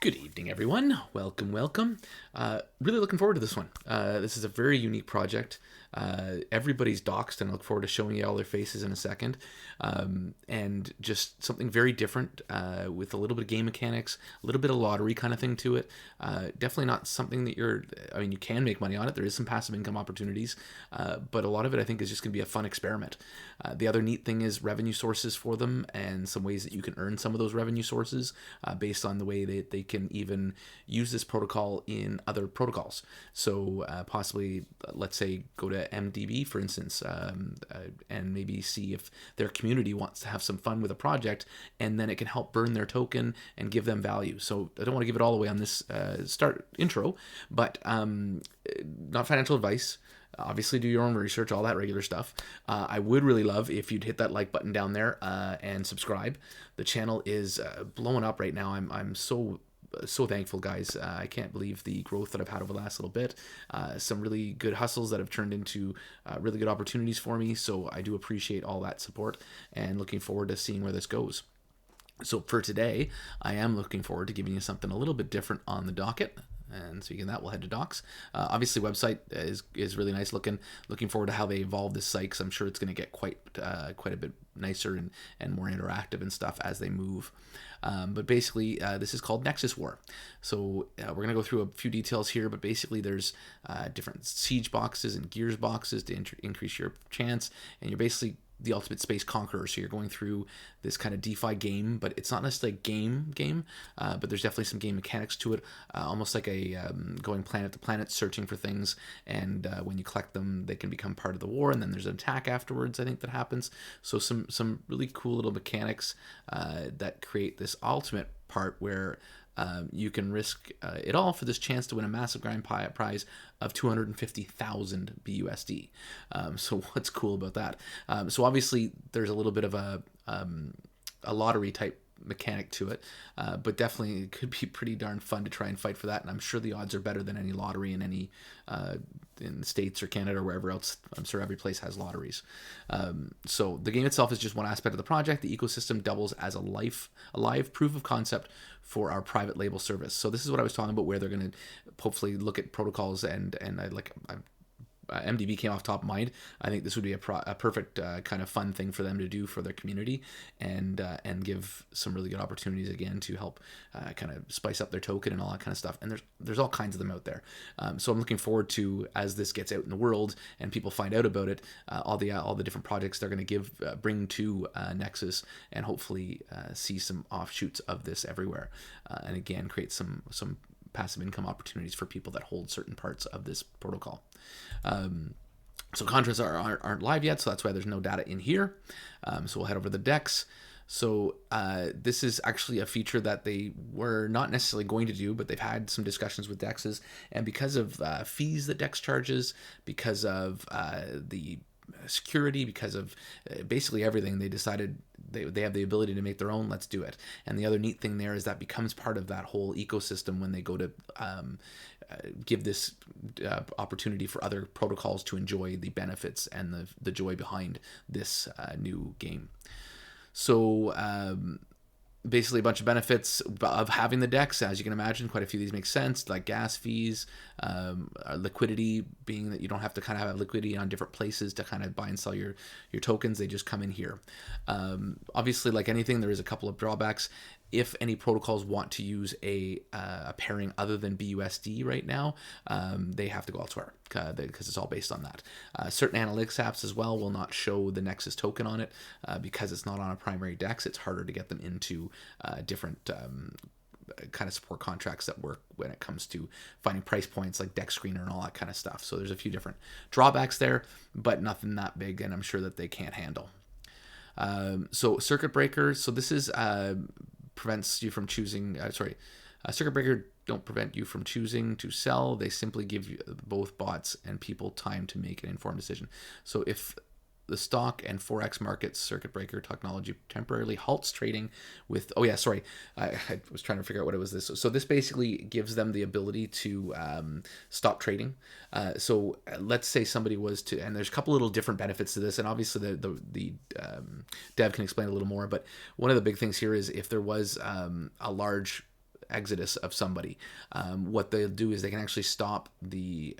Good evening, everyone. Welcome, welcome. Really looking forward to this one. This is a very unique project. Everybody's doxed, and I look forward to showing you all their faces in a second. And just something very different with a little bit of game mechanics, a little bit of lottery kind of thing to it. Definitely not something that you can make money on it. There is some passive income opportunities, but a lot of it I think is just going to be a fun experiment. The other neat thing is revenue sources for them and some ways that you can earn some of those revenue sources based on the way that they can even use this protocol in other protocols. So possibly, let's say, go to MDB, for instance, and maybe see if their community wants to have some fun with a project, and then it can help burn their token and give them value. So I don't want to give it all away on this intro, but not financial advice. Obviously, do your own research, all that regular stuff. I would really love if you'd hit that like button down there and subscribe. The channel is blowing up right now. I'm so thankful, guys. I can't believe the growth that I've had over the last little bit. Some really good hustles that have turned into really good opportunities for me. So I do appreciate all that support and looking forward to seeing where this goes. So for today, I am looking forward to giving you something a little bit different on the docket. And speaking of that, we'll head to docs. Obviously, website is really nice looking. Looking forward to how they evolve this site, because I'm sure it's going to get quite a bit nicer and more interactive and stuff as they move. But basically, this is called Nexus War. So we're going to go through a few details here, but basically there's different siege boxes and gears boxes to increase your chance, and you're basically the ultimate space conqueror. So you're going through this kind of DeFi game, but it's not necessarily a game, but there's definitely some game mechanics to it, almost like a going planet to planet searching for things, and when you collect them, they can become part of the war, and then there's an attack afterwards, I think, that happens. So some really cool little mechanics that create this ultimate part where you can risk it all for this chance to win a massive grand prize of 250,000 BUSD. So what's cool about that? So obviously there's a little bit of a lottery type mechanic to it, but definitely it could be pretty darn fun to try and fight for that, and I'm sure the odds are better than any lottery in any in the States or Canada or wherever else. I'm sure every place has lotteries. So the game itself is just one aspect of the project. The ecosystem doubles as a live proof of concept for our private label service. So this is what I was talking about, where they're going to hopefully look at protocols and MDB came off top of mind. I think this would be a perfect kind of fun thing for them to do for their community, and give some really good opportunities again to help kind of spice up their token and all that kind of stuff. And there's all kinds of them out there. So I'm looking forward to, as this gets out in the world and people find out about it, all the different projects they're going to bring to Nexus, and hopefully see some offshoots of this everywhere, and again create some passive income opportunities for people that hold certain parts of this protocol. So contracts aren't live yet, so that's why there's no data in here. So we'll head over to the DEX. So this is actually a feature that they were not necessarily going to do, but they've had some discussions with DEXs, and because of fees that DEX charges, because of the security, because of basically everything, they decided they have the ability to make their own. Let's do it. And the other neat thing there is that becomes part of that whole ecosystem when they go to give this opportunity for other protocols to enjoy the benefits and the joy behind this new game. So basically a bunch of benefits of having the DEX. As you can imagine, quite a few of these make sense, like gas fees, liquidity, being that you don't have to kind of have liquidity on different places to kind of buy and sell your tokens. They just come in here. Obviously, like anything, there is a couple of drawbacks. If any protocols want to use a pairing other than BUSD right now, they have to go elsewhere, because it's all based on that. Certain analytics apps as well will not show the Nexus token on it because it's not on a primary DEX. It's harder to get them into different kind of support contracts that work when it comes to finding price points like DEX Screener and all that kind of stuff. So there's a few different drawbacks there, but nothing that big, and I'm sure that they can't handle. So circuit breaker. So this is prevents you from choosing. Circuit breaker don't prevent you from choosing to sell. They simply give you both bots and people time to make an informed decision. So if the stock and Forex markets circuit breaker technology temporarily halts trading with, I was trying to figure out what it was. So this basically gives them the ability to stop trading. So let's say somebody was to, and there's a couple little different benefits to this, and obviously the dev can explain a little more, but one of the big things here is if there was a large exodus of somebody. What they'll do is they can actually stop the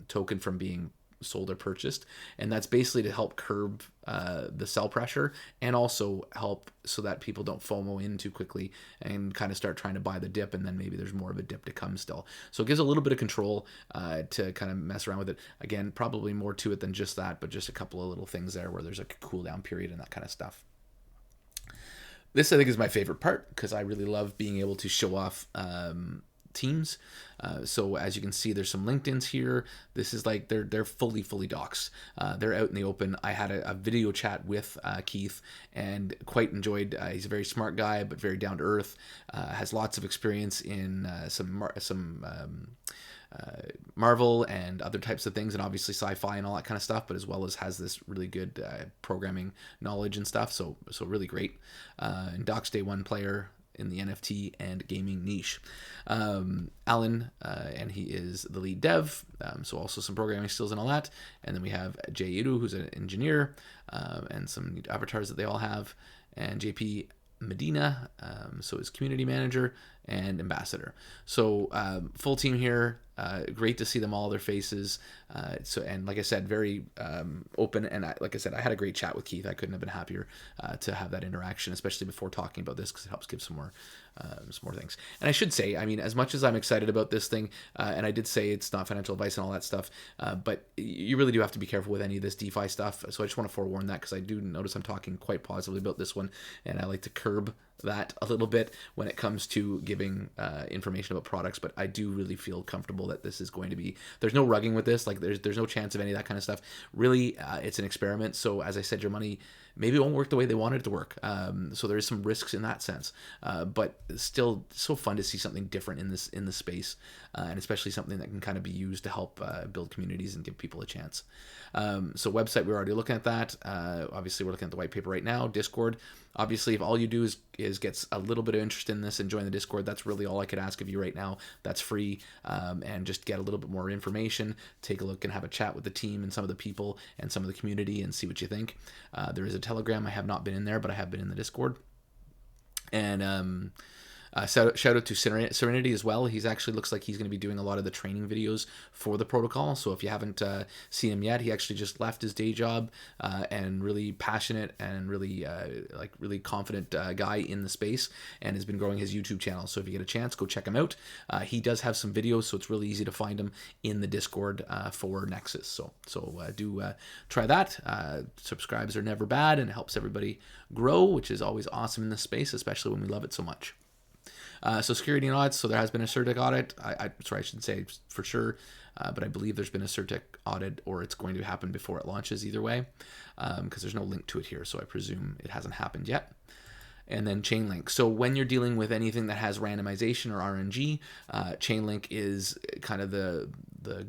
token from being sold or purchased, and that's basically to help curb the sell pressure, and also help so that people don't FOMO in too quickly and kind of start trying to buy the dip, and then maybe there's more of a dip to come still. So it gives a little bit of control to kind of mess around with it. Again, probably more to it than just that, but just a couple of little things there where there's a cool down period and that kind of stuff. This, I think, is my favorite part because I really love being able to show off teams. So as you can see, there's some LinkedIn's here. This is like they're fully docs. They're out in the open. I had a video chat with Keith and quite enjoyed. He's a very smart guy, but very down to earth. Has lots of experience in some Marvel and other types of things, and obviously sci-fi and all that kind of stuff, but as well as has this really good programming knowledge and stuff. So really great. And Doc's Day One player in the NFT and gaming niche. Alan, and he is the lead dev, so also some programming skills and all that. And then we have Jay Iru, who's an engineer, and some neat avatars that they all have. And JP Medina, so is community manager and ambassador. So full team here. Great to see them all, their faces. And like I said, very open. And like I said, I had a great chat with Keith. I couldn't have been happier to have that interaction, especially before talking about this, because it helps give some more things. And I should say, I mean, as much as I'm excited about this thing, and I did say it's not financial advice and all that stuff, but you really do have to be careful with any of this DeFi stuff. So I just want to forewarn that, because I do notice I'm talking quite positively about this one, and I like to curb that a little bit when it comes to giving information about products. But I do really feel comfortable that this is going to be, there's no rugging with this. Like there's no chance of any of that kind of stuff. Really, it's an experiment. So as I said, your money maybe it won't work the way they wanted it to work. So there is some risks in that sense, but still so fun to see something different in this space, and especially something that can kind of be used to help build communities and give people a chance. So website, we're already looking at that. Obviously we're looking at the white paper right now. Discord, obviously, if all you do is gets a little bit of interest in this and join the Discord, that's really all I could ask of you right now. That's free, and just get a little bit more information, take a look and have a chat with the team and some of the people and some of the community and see what you think. There is a Telegram. I have not been in there, but I have been in the Discord. And shout out to Serenity as well. He's actually looks like he's going to be doing a lot of the training videos for the protocol. So if you haven't seen him yet, he actually just left his day job, and really passionate and really really confident guy in the space, and has been growing his YouTube channel. So if you get a chance, go check him out. He does have some videos, so it's really easy to find him in the Discord for Nexus. So do try that. Subscribes are never bad, and it helps everybody grow, which is always awesome in this space, especially when we love it so much. So security and audits. So there has been a CertiK audit. Sorry, I should say for sure, but I believe there's been a CertiK audit, or it's going to happen before it launches either way, because there's no link to it here. So I presume it hasn't happened yet. And then Chainlink. So when you're dealing with anything that has randomization or RNG, Chainlink is kind of the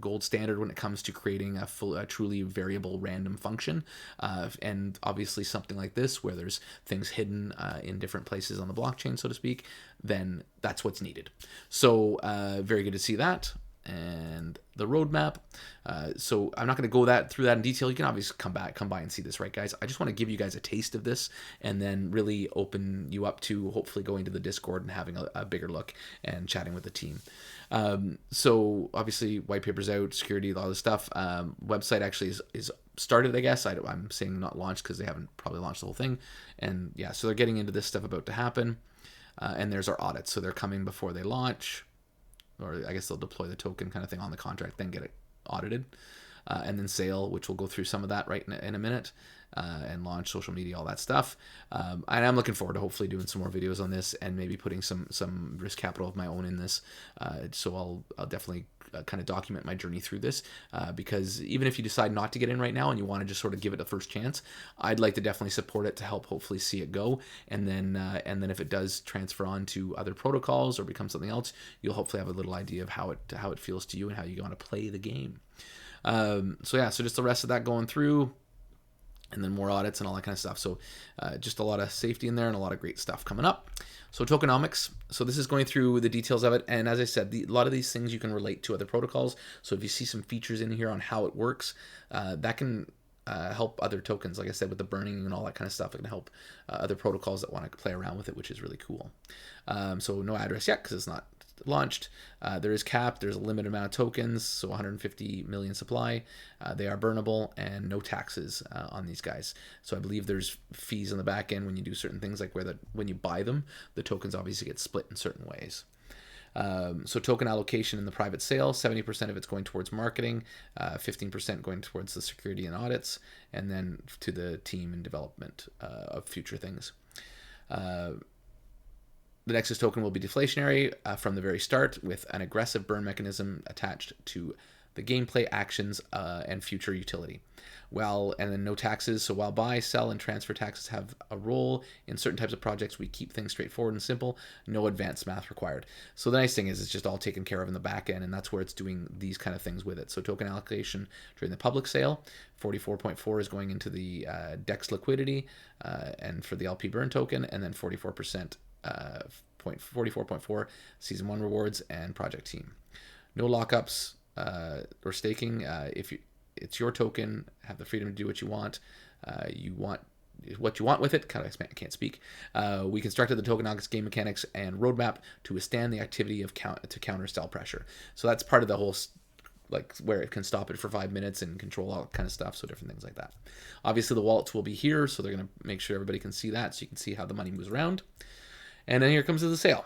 gold standard when it comes to creating a truly variable random function. And obviously something like this, where there's things hidden in different places on the blockchain, so to speak, then that's what's needed. So very good to see that. And the roadmap. So I'm not going to go through that in detail. You can obviously come by and see this, right, guys? I just want to give you guys a taste of this, and then really open you up to hopefully going to the Discord and having a bigger look and chatting with the team. So obviously white paper's out, security, a lot of this stuff. Website actually is started, I guess. I'm saying not launched because they haven't probably launched the whole thing. And yeah, so they're getting into this stuff about to happen. And there's our audits. So they're coming before they launch. Or I guess they'll deploy the token kind of thing on the contract, then get it audited. And then sale, which we'll go through some of that right in a minute, and launch, social media, all that stuff. And I'm looking forward to hopefully doing some more videos on this, and maybe putting some risk capital of my own in this. So I'll definitely kind of document my journey through this, because even if you decide not to get in right now and you want to just sort of give it a first chance, I'd like to definitely support it to help hopefully see it go. And then if it does transfer on to other protocols or become something else, you'll hopefully have a little idea of how it feels to you and how you want to play the game. So just the rest of that going through, and then more audits and all that kind of stuff. So just a lot of safety in there and a lot of great stuff coming up. So Tokenomics. So this is going through the details of it. And as I said, a lot of these things you can relate to other protocols. So if you see some features in here on how it works, that can help other tokens, like I said, with the burning and all that kind of stuff. It can help other protocols that want to play around with it, which is really cool. So no address yet because it's not launched. There is capped. There's a limited amount of tokens, so 150 million supply. They are burnable and no taxes on these guys. So I believe there's fees on the back end when you do certain things, like when you buy them, the tokens obviously get split in certain ways. So token allocation in the private sale, 70% of it's going towards marketing, 15% going towards the security and audits, and then to the team and development of future things. The Nexus token will be deflationary from the very start, with an aggressive burn mechanism attached to the gameplay actions and future utility. And then no taxes. So while buy, sell, and transfer taxes have a role in certain types of projects, we keep things straightforward and simple. No advanced math required. So the nice thing is it's just all taken care of in the back end, and that's where it's doing these kind of things with it. So token allocation during the public sale, 44.4 is going into the DEX liquidity and for the LP burn token, and then 44%. 44.4 season 1 rewards and project team. No lockups or staking. If it's your token, have the freedom to do what you want. What you want with it. I can't speak. We constructed the Tokenomics game mechanics and roadmap to withstand the activity to counter sell pressure. So that's part of the whole, like, where it can stop it for 5 minutes and control all that kind of stuff, so different things like that. Obviously the wallets will be here, so they're going to make sure everybody can see that, so you can see how the money moves around. And then here comes the sale.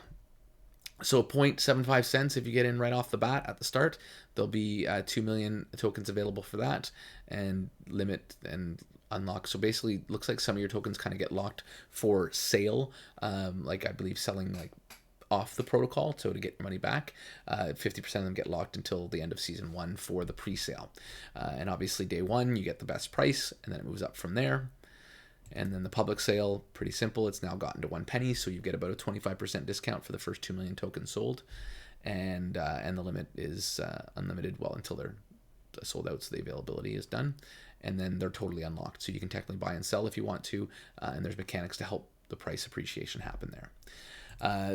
So 0.75 cents if you get in right off the bat at the start. There'll be 2 million tokens available for that, and limit and unlock. So basically, looks like some of your tokens kind of get locked for sale. Like I believe selling like off the protocol, so to get your money back. 50% of them get locked until the end of season 1 for the pre-sale. And obviously day 1 you get the best price, and then it moves up from there. And then the public sale, pretty simple. It's now gotten to 1 penny, so you get about a 25% discount for the first 2 million tokens sold, and the limit is unlimited, well, until they're sold out, so the availability is done, and then they're totally unlocked, so you can technically buy and sell if you want to, and there's mechanics to help the price appreciation happen there.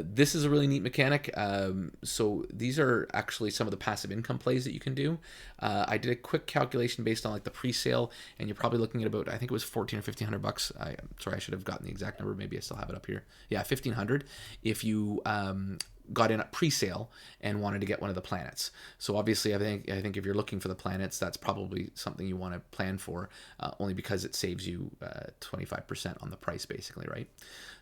This is a really neat mechanic. So these are actually some of the passive income plays that you can do. I did a quick calculation based on like the pre-sale, and you're probably looking at about, I think it was 14 or 1500 bucks. Sorry, I should have gotten the exact number. Maybe I still have it up here. Yeah, 1500 if you got in at pre-sale and wanted to get one of the planets. So obviously I think if you're looking for the planets, that's probably something you want to plan for, only because it saves you 25% on the price, basically, right?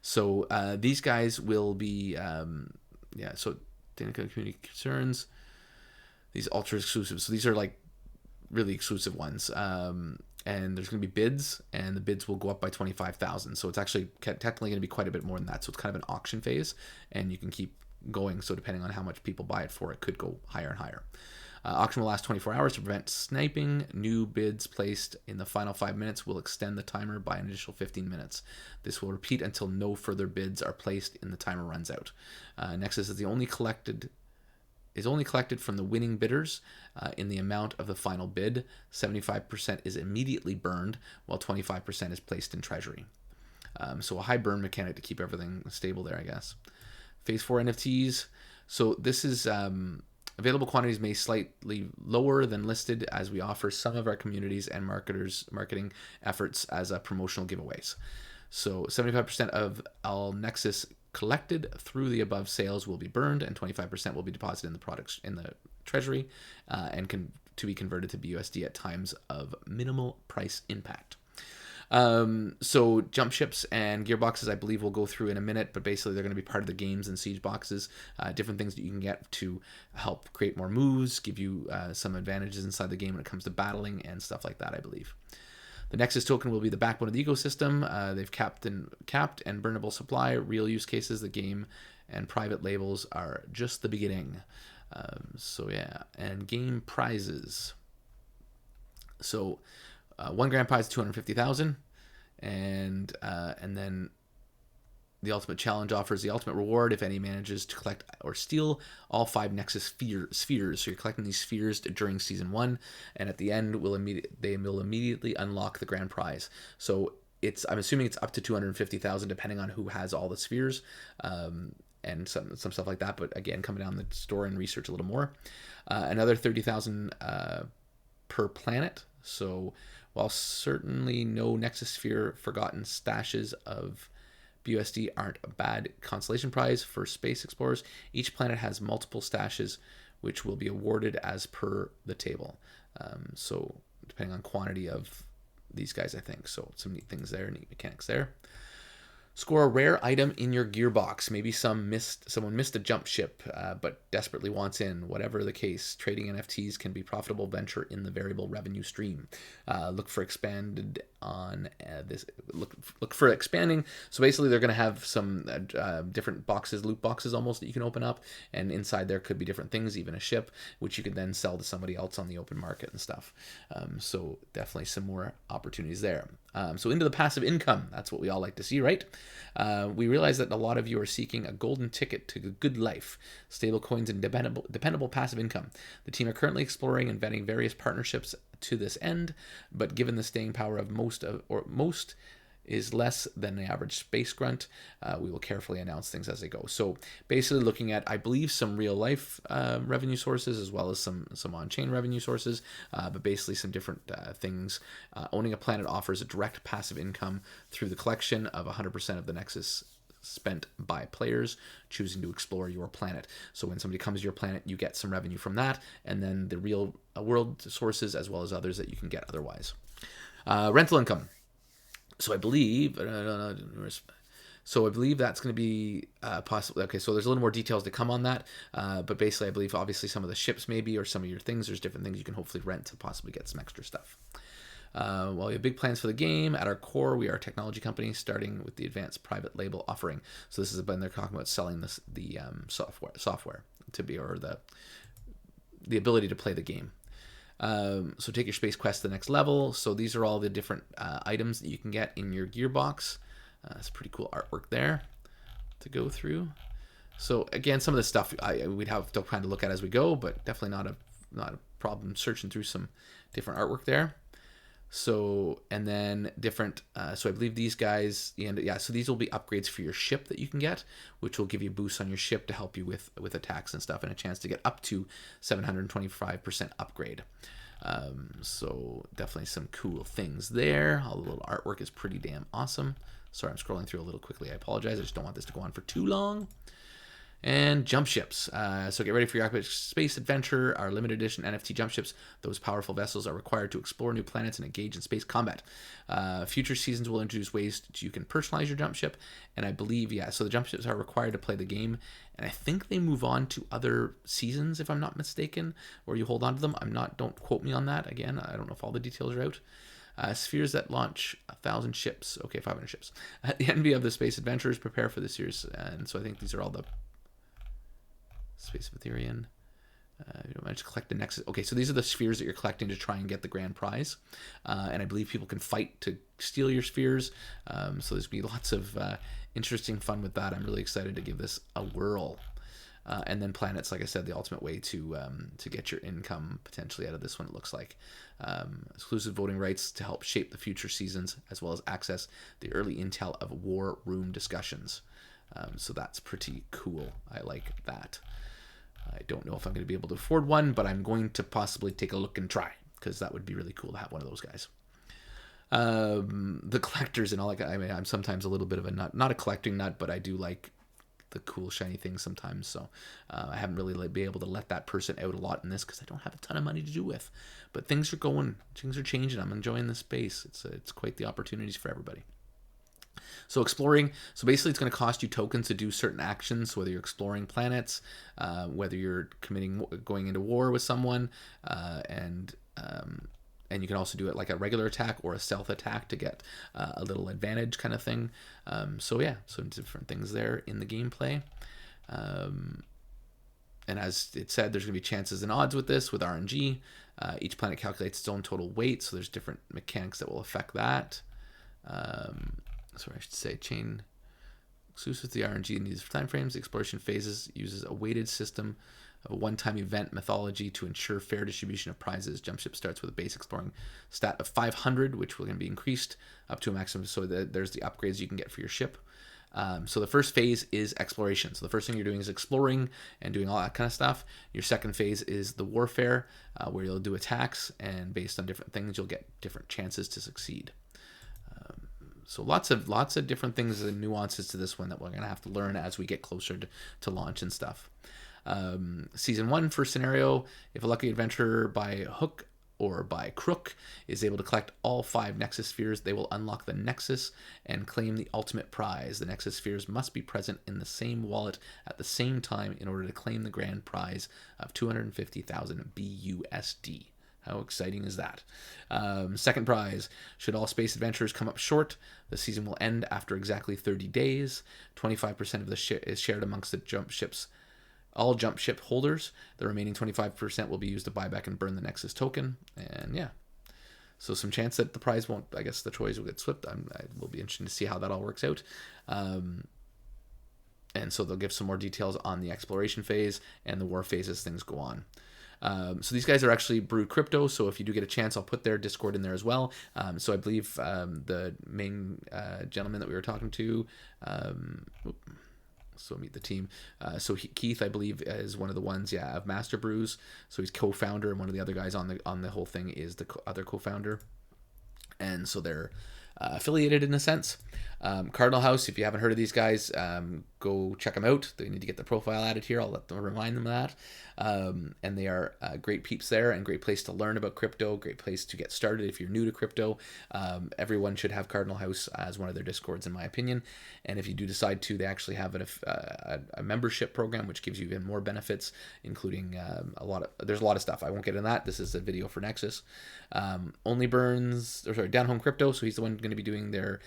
So these guys will be so community concerns, these ultra exclusive. So these are like really exclusive ones. And there's going to be bids, and the bids will go up by 25,000. So it's actually technically going to be quite a bit more than that. So it's kind of an auction phase, and you can keep going. So depending on how much people buy it for, it could go higher and higher. Auction will last 24 hours to prevent sniping. New bids placed in the final 5 minutes will extend the timer by an additional 15 minutes. This will repeat until no further bids are placed and the timer runs out. Nexus is only collected from the winning bidders in the amount of the final bid. 75% is immediately burned, while 25% is placed in treasury. So a high burn mechanic to keep everything stable there, I guess. Phase 4 NFTs. So this is available quantities may slightly lower than listed, as we offer some of our communities and marketing efforts as promotional giveaways. So 75% of all Nexus collected through the above sales will be burned, and 25% will be deposited in the products in the treasury, and to be converted to BUSD at times of minimal price impact. So jump ships and gearboxes, I believe we'll go through in a minute, but basically they're going to be part of the games and siege boxes, different things that you can get to help create more moves, give you some advantages inside the game when it comes to battling and stuff like that, I believe. The Nexus token will be the backbone of the ecosystem. They've capped and burnable supply. Real use cases, the game and private labels are just the beginning. And game prizes. So 1 grand prize, 250,000, and then the ultimate challenge offers the ultimate reward if any manages to collect or steal all 5 Nexus spheres. So you're collecting these spheres during season 1, and at the end they will immediately unlock the grand prize. So I'm assuming it's up to 250,000 depending on who has all the spheres, and some stuff like that. But again, coming down the store and research a little more. Another 30,000 per planet. So while certainly no Nexus Sphere forgotten stashes of BUSD aren't a bad consolation prize for space explorers, each planet has multiple stashes which will be awarded as per the table. So depending on quantity of these guys, I think. So some neat things there, neat mechanics there. Score a rare item in your gearbox. Maybe someone missed a jump ship, but desperately wants in. Whatever the case, trading NFTs can be a profitable venture in the variable revenue stream. Look for expanded on this. Look for expanding. So basically, they're going to have some different boxes, loot boxes almost, that you can open up, and inside there could be different things, even a ship, which you could then sell to somebody else on the open market and stuff. So definitely some more opportunities there. So into the passive income. That's what we all like to see, right? We realize that a lot of you are seeking a golden ticket to a good life, stable coins, and dependable passive income. The team are currently exploring and vetting various partnerships to this end, but given the staying power of most is less than the average space grunt, we will carefully announce things as they go. So basically looking at, I believe, some real life revenue sources as well as some on-chain revenue sources, but basically some different things. Owning a planet offers a direct passive income through the collection of 100% of the Nexus spent by players choosing to explore your planet. So when somebody comes to your planet, you get some revenue from that, and then the real world sources as well as others that you can get otherwise. Rental income. So I believe that's going to be possibly, okay, so there's a little more details to come on that, but basically I believe obviously some of the ships maybe, or some of your things, there's different things you can hopefully rent to possibly get some extra stuff. While we have big plans for the game, at our core, we are a technology company starting with the advanced private label offering. So this is when they're talking about selling the software to be, or the ability to play the game. So take your space quest to the next level. So these are all the different items that you can get in your gearbox. It's pretty cool artwork there to go through. So again, some of the stuff we'd have to kind of look at as we go, but definitely not a problem searching through some different artwork there. So, and then different, so I believe these guys, so these will be upgrades for your ship that you can get, which will give you boosts on your ship to help you with attacks and stuff, and a chance to get up to 725% upgrade. So definitely some cool things there. All the little artwork is pretty damn awesome. Sorry, I'm scrolling through a little quickly. I apologize. I just don't want this to go on for too long. And jump ships. So get ready for your epic space adventure. Our limited edition NFT jump ships. Those powerful vessels are required to explore new planets and engage in space combat. Future seasons will introduce ways you can personalize your jump ship. And I believe, so the jump ships are required to play the game. And I think they move on to other seasons, if I'm not mistaken, or you hold on to them. Don't quote me on that. Again, I don't know if all the details are out. Spheres that launch 1,000 ships. Okay, 500 ships. The envy of the space adventurers, prepare for this year's. And so I think these are all the Space of Ethereum. You don't manage to collect the Nexus. Okay, so these are the spheres that you're collecting to try and get the grand prize. And I believe people can fight to steal your spheres. So there's going to be lots of interesting fun with that. I'm really excited to give this a whirl. And then planets, like I said, the ultimate way to get your income potentially out of this one, it looks like. Exclusive voting rights to help shape the future seasons, as well as access the early intel of war room discussions. So that's pretty cool. I like that. I don't know if I'm going to be able to afford one, but I'm going to possibly take a look and try, because that would be really cool to have one of those guys. The collectors and all that. I mean, I'm sometimes a little bit of a nut, not a collecting nut, but I do like the cool shiny things sometimes. So I haven't really been able to let that person out a lot in this because I don't have a ton of money to do with. But things are changing. I'm enjoying this space. It's quite the opportunities for everybody. So exploring, so basically it's going to cost you tokens to do certain actions, whether you're exploring planets, whether you're going into war with someone, and you can also do it like a regular attack or a stealth attack to get a little advantage kind of thing. So different things there in the gameplay. And as it said, there's going to be chances and odds with this, with RNG. Each planet calculates its own total weight, so there's different mechanics that will affect that. Sorry, I should say chain exclusive to the RNG in these timeframes. The exploration phases uses a weighted system of a one-time event methodology to ensure fair distribution of prizes. Jump Ship starts with a base exploring stat of 500, which will be increased up to a maximum. So there's the upgrades you can get for your ship. So the first phase is exploration. So the first thing you're doing is exploring and doing all that kind of stuff. Your second phase is the warfare, where you'll do attacks, and based on different things, you'll get different chances to succeed. So lots of different things and nuances to this one that we're going to have to learn as we get closer to launch and stuff. Season 1, first scenario, if a lucky adventurer by hook or by crook is able to collect all 5 Nexus spheres, they will unlock the Nexus and claim the ultimate prize. The Nexus spheres must be present in the same wallet at the same time in order to claim the grand prize of 250,000 BUSD. How exciting is that? Second prize, should all space adventurers come up short, the season will end after exactly 30 days. 25% of the is shared amongst the jump ships. All jump ship holders. The remaining 25% will be used to buy back and burn the Nexus token. And yeah, so some chance that the prize won't, I guess the choice will get slipped. I will be interested to see how that all works out. And so they'll give some more details on the exploration phase and the war phase as things go on. So these guys are actually Brood Crypto, so if you do get a chance, I'll put their Discord in there as well. So I believe the main gentleman that we were talking to, so meet the team. Keith, I believe, is one of the ones, of Master Brews. So he's co-founder, and one of the other guys on the whole thing is the other co-founder. And so they're affiliated in a sense. Cardinal House, if you haven't heard of these guys, go check them out. They need to get their profile added here. I'll remind them of that. And they are great peeps there, and great place to learn about crypto, great place to get started if you're new to crypto. Everyone should have Cardinal House as one of their Discords, in my opinion. And if you do decide to, they actually have a membership program which gives you even more benefits, including there's a lot of stuff. I won't get into that. This is a video for Nexus. Down Home Crypto, so he's the one going to be doing their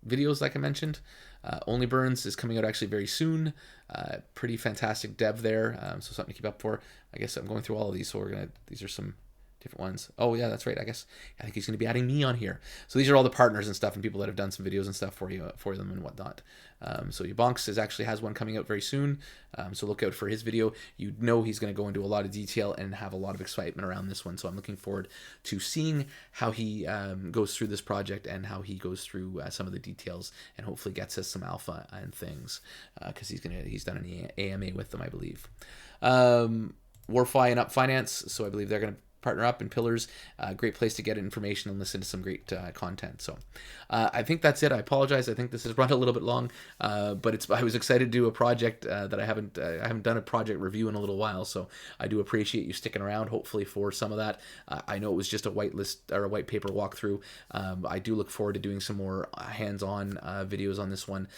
videos, like I mentioned. Only Burns is coming out actually very soon. Pretty fantastic dev there, so something to keep up for. I guess I'm going through all of these, so these are some different ones. Oh yeah, that's right. I think he's going to be adding me on here. So these are all the partners and stuff, and people that have done some videos and stuff for them and whatnot. So Yabonks actually has one coming out very soon. So look out for his video. You know he's going to go into a lot of detail and have a lot of excitement around this one. So I'm looking forward to seeing how he goes through this project and how he goes through some of the details, and hopefully gets us some alpha and things, because he's done an AMA with them, I believe. Warfi and Up Finance. So I believe they're going to partner up, in Pillars, great place to get information and listen to some great content. So I think that's it. I apologize. I think this has run a little bit long, but I was excited to do a project that I haven't done a project review in a little while. So I do appreciate you sticking around, hopefully, for some of that. I know it was just a white paper walkthrough. I do look forward to doing some more hands-on videos on this one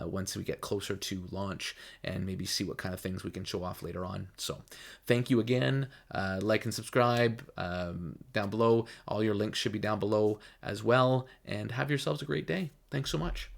once we get closer to launch, and maybe see what kind of things we can show off later on. So thank you again. Like and subscribe down below. All your links should be down below as well, and have yourselves a great day. Thanks so much.